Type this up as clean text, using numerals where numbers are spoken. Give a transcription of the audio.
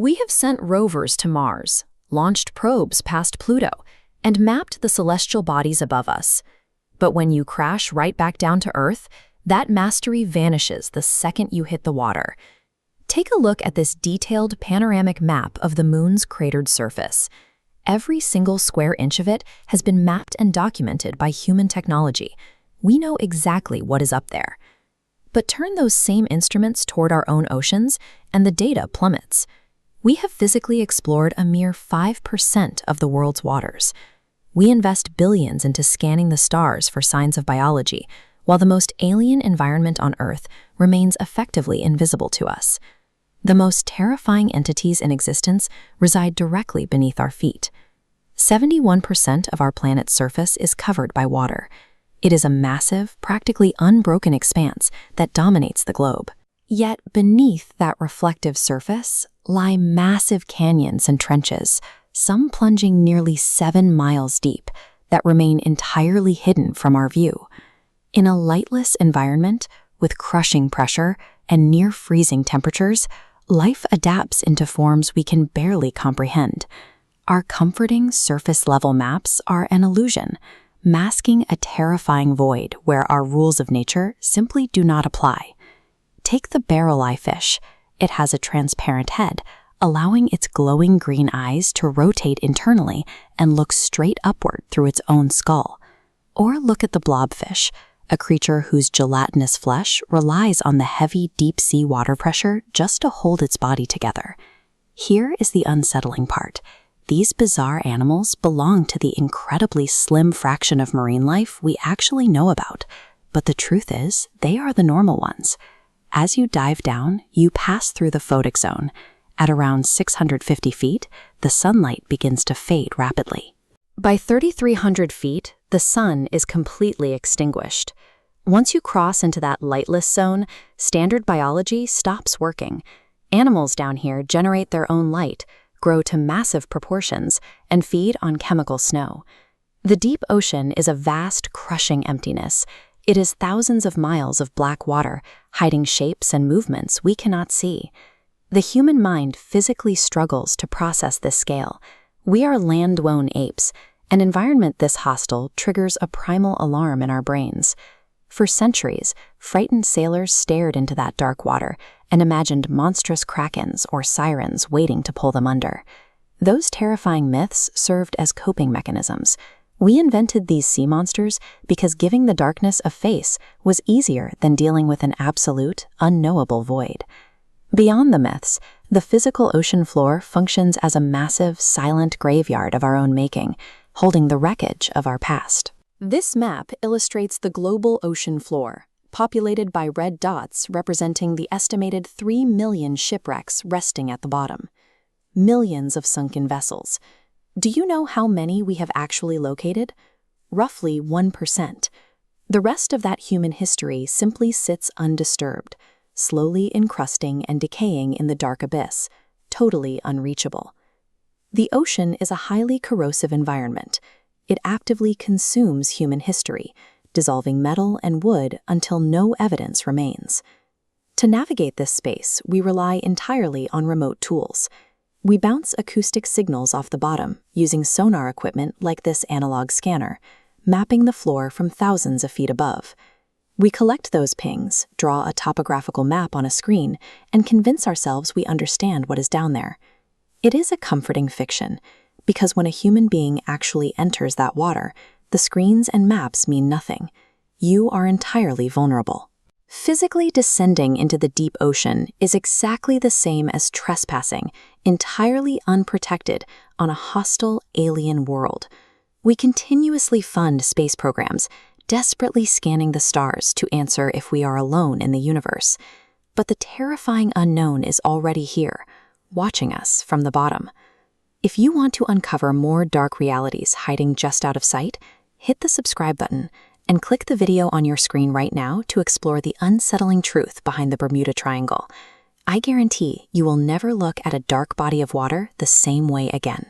We have sent rovers to Mars, launched probes past Pluto, and mapped the celestial bodies above us. But when you crash right back down to Earth, that mastery vanishes the second you hit the water. Take a look at this detailed panoramic map of the Moon's cratered surface. Every single square inch of it has been mapped and documented by human technology. We know exactly what is up there. But turn those same instruments toward our own oceans, and the data plummets. We have physically explored a mere 5% of the world's waters. We invest billions into scanning the stars for signs of biology, while the most alien environment on Earth remains effectively invisible to us. The most terrifying entities in existence reside directly beneath our feet. 71% of our planet's surface is covered by water. It is a massive, practically unbroken expanse that dominates the globe. Yet beneath that reflective surface lie massive canyons and trenches, some plunging nearly 7 miles deep, that remain entirely hidden from our view. In a lightless environment, with crushing pressure and near-freezing temperatures, life adapts into forms we can barely comprehend. Our comforting surface-level maps are an illusion, masking a terrifying void where our rules of nature simply do not apply. Take the barreleye fish. It has a transparent head, allowing its glowing green eyes to rotate internally and look straight upward through its own skull. Or look at the blobfish, a creature whose gelatinous flesh relies on the heavy deep-sea water pressure just to hold its body together. Here is the unsettling part. These bizarre animals belong to the incredibly slim fraction of marine life we actually know about, but the truth is, they are the normal ones. As you dive down, you pass through the photic zone. At around 650 feet, the sunlight begins to fade rapidly. By 3,300 feet, the sun is completely extinguished. Once you cross into that lightless zone, standard biology stops working. Animals down here generate their own light, grow to massive proportions, and feed on chemical snow. The deep ocean is a vast, crushing emptiness. It is thousands of miles of black water, hiding shapes and movements we cannot see. The human mind physically struggles to process this scale. We are land-dwelling apes. An environment this hostile triggers a primal alarm in our brains. For centuries, frightened sailors stared into that dark water and imagined monstrous krakens or sirens waiting to pull them under. Those terrifying myths served as coping mechanisms. We invented these sea monsters because giving the darkness a face was easier than dealing with an absolute, unknowable void. Beyond the myths, the physical ocean floor functions as a massive, silent graveyard of our own making, holding the wreckage of our past. This map illustrates the global ocean floor, populated by red dots representing the estimated 3 million shipwrecks resting at the bottom. Millions of sunken vessels. Do you know how many we have actually located? Roughly 1%. The rest of that human history simply sits undisturbed, slowly encrusting and decaying in the dark abyss, totally unreachable. The ocean is a highly corrosive environment. It actively consumes human history, dissolving metal and wood until no evidence remains. To navigate this space, we rely entirely on remote tools. We bounce acoustic signals off the bottom using sonar equipment like this analog scanner, mapping the floor from thousands of feet above. We collect those pings, draw a topographical map on a screen, and convince ourselves we understand what is down there. It is a comforting fiction, because when a human being actually enters that water, the screens and maps mean nothing. You are entirely vulnerable. Physically descending into the deep ocean is exactly the same as trespassing, entirely unprotected, on a hostile alien world. We continuously fund space programs, desperately scanning the stars to answer if we are alone in the universe. But the terrifying unknown is already here, watching us from the bottom. If you want to uncover more dark realities hiding just out of sight, hit the subscribe button and click the video on your screen right now to explore the unsettling truth behind the Bermuda Triangle. I guarantee you will never look at a dark body of water the same way again.